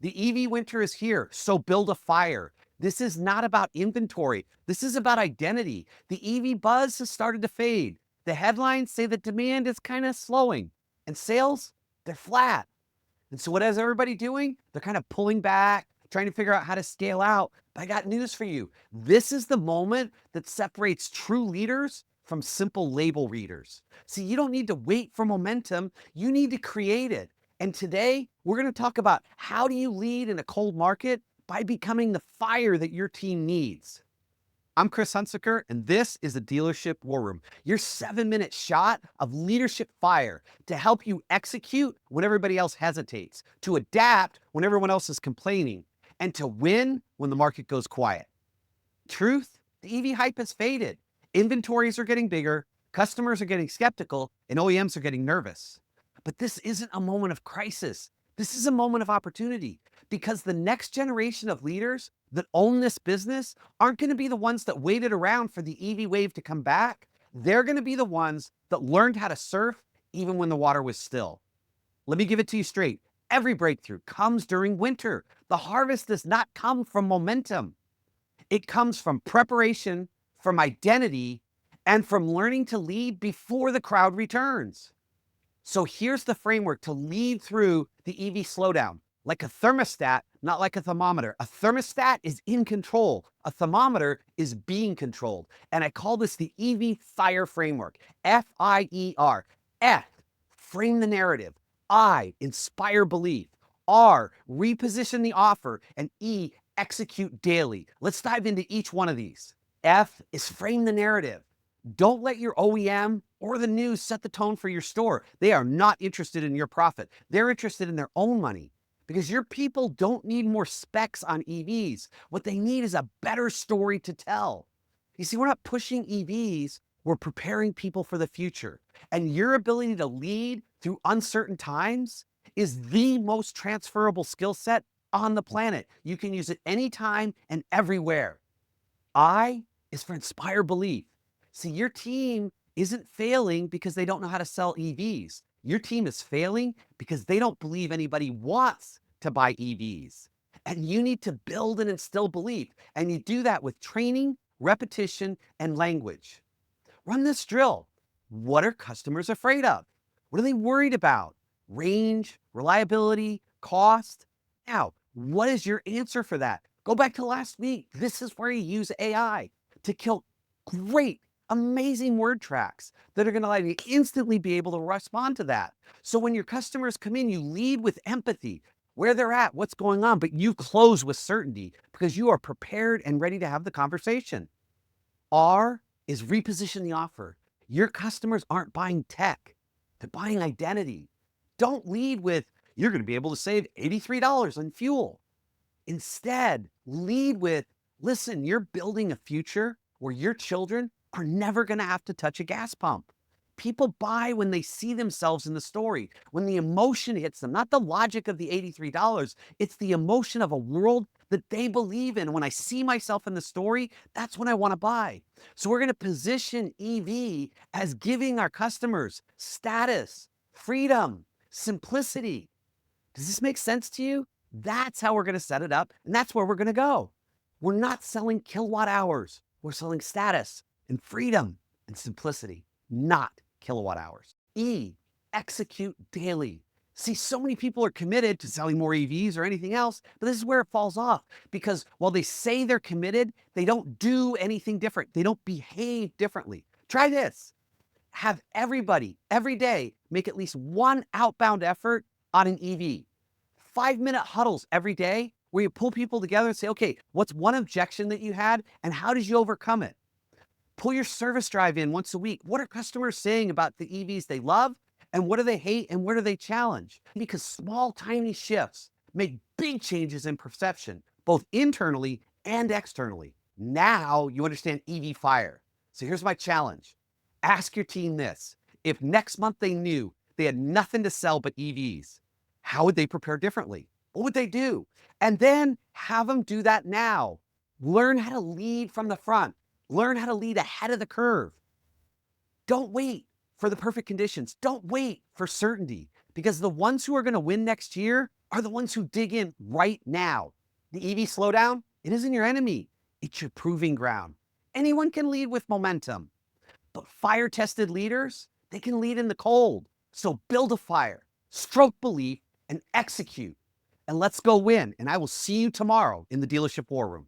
The EV winter is here, so build a fire. This is not about inventory. This is about identity. The EV buzz has started to fade. The headlines say that demand is kind of slowing and sales, they're flat. And so what is everybody doing? They're kind of pulling back, trying to figure out how to scale out. But I got news for you. This is the moment that separates true leaders from simple label readers. See, you don't need to wait for momentum. You need to create it. And today we're going to talk about how do you lead in a cold market by becoming the fire that your team needs. I'm Chris Hunsaker, and this is the Dealership War Room, your 7-minute shot of leadership fire to help you execute when everybody else hesitates, to adapt when everyone else is complaining, and to win when the market goes quiet. Truth, the EV hype has faded. Inventories are getting bigger, customers are getting skeptical, and OEMs are getting nervous. But this isn't a moment of crisis. This is a moment of opportunity, because the next generation of leaders that own this business aren't going to be the ones that waited around for the EV wave to come back. They're going to be the ones that learned how to surf even when the water was still. Let me give it to you straight. Every breakthrough comes during winter. The harvest does not come from momentum. It comes from preparation, from identity, and from learning to lead before the crowd returns. So here's the framework to lead through the EV slowdown. Like a thermostat, not like a thermometer. A thermostat is in control. A thermometer is being controlled. And I call this the EV FIRE framework. F-I-E-R. F, frame the narrative. I, inspire belief. R, reposition the offer. And E, execute daily. Let's dive into each one of these. F is frame the narrative. Don't let your OEM or the news set the tone for your store. They are not interested in your profit. They're interested in their own money, because your people don't need more specs on EVs. What they need is a better story to tell. You see, we're not pushing EVs, we're preparing people for the future. And your ability to lead through uncertain times is the most transferable skill set on the planet. You can use it anytime and everywhere. I is for inspire belief. See, your team isn't failing because they don't know how to sell EVs. Your team is failing because they don't believe anybody wants to buy EVs. And you need to build and instill belief. And you do that with training, repetition, and language. Run this drill. What are customers afraid of? What are they worried about? Range, reliability, cost. Now, what is your answer for that? Go back to last week. This is where you use AI to kill great, amazing word tracks that are going to allow you to instantly be able to respond to that. So when your customers come in, you lead with empathy, where they're at, what's going on, but you close with certainty because you are prepared and ready to have the conversation. R is reposition the offer. Your customers aren't buying tech, they're buying identity. Don't lead with, you're going to be able to save $83 on fuel. Instead, lead with, listen, you're building a future where your children are never going to have to touch a gas pump. People buy when they see themselves in the story, when the emotion hits them, not the logic of the $83. It's the emotion of a world that they believe in. When I see myself in the story, that's when I want to buy. So we're going to position EV as giving our customers status, freedom, simplicity. Does this make sense to you? That's how we're going to set it up, and that's where we're going to go. We're not selling kilowatt hours. We're selling status and freedom and simplicity, not kilowatt hours. E, execute daily. See, so many people are committed to selling more EVs or anything else, but this is where it falls off, because while they say they're committed, they don't do anything different. They don't behave differently. Try this. Have everybody, every day, make at least one outbound effort on an EV. 5-minute huddles every day where you pull people together and say, okay, what's one objection that you had and how did you overcome it? Pull your service drive in once a week. What are customers saying about the EVs they love, and what do they hate, and where do they challenge? Because small, tiny shifts make big changes in perception, both internally and externally. Now you understand EV fire. So here's my challenge. Ask your team this. If next month they knew they had nothing to sell but EVs, how would they prepare differently? What would they do? And then have them do that now. Learn how to lead from the front. Learn how to lead ahead of the curve. Don't wait for the perfect conditions. Don't wait for certainty, because the ones who are going to win next year are the ones who dig in right now. The EV slowdown, it isn't your enemy. It's your proving ground. Anyone can lead with momentum, but fire-tested leaders, they can lead in the cold. So build a fire, stroke belief, and execute. And let's go win. And I will see you tomorrow in the dealership war room.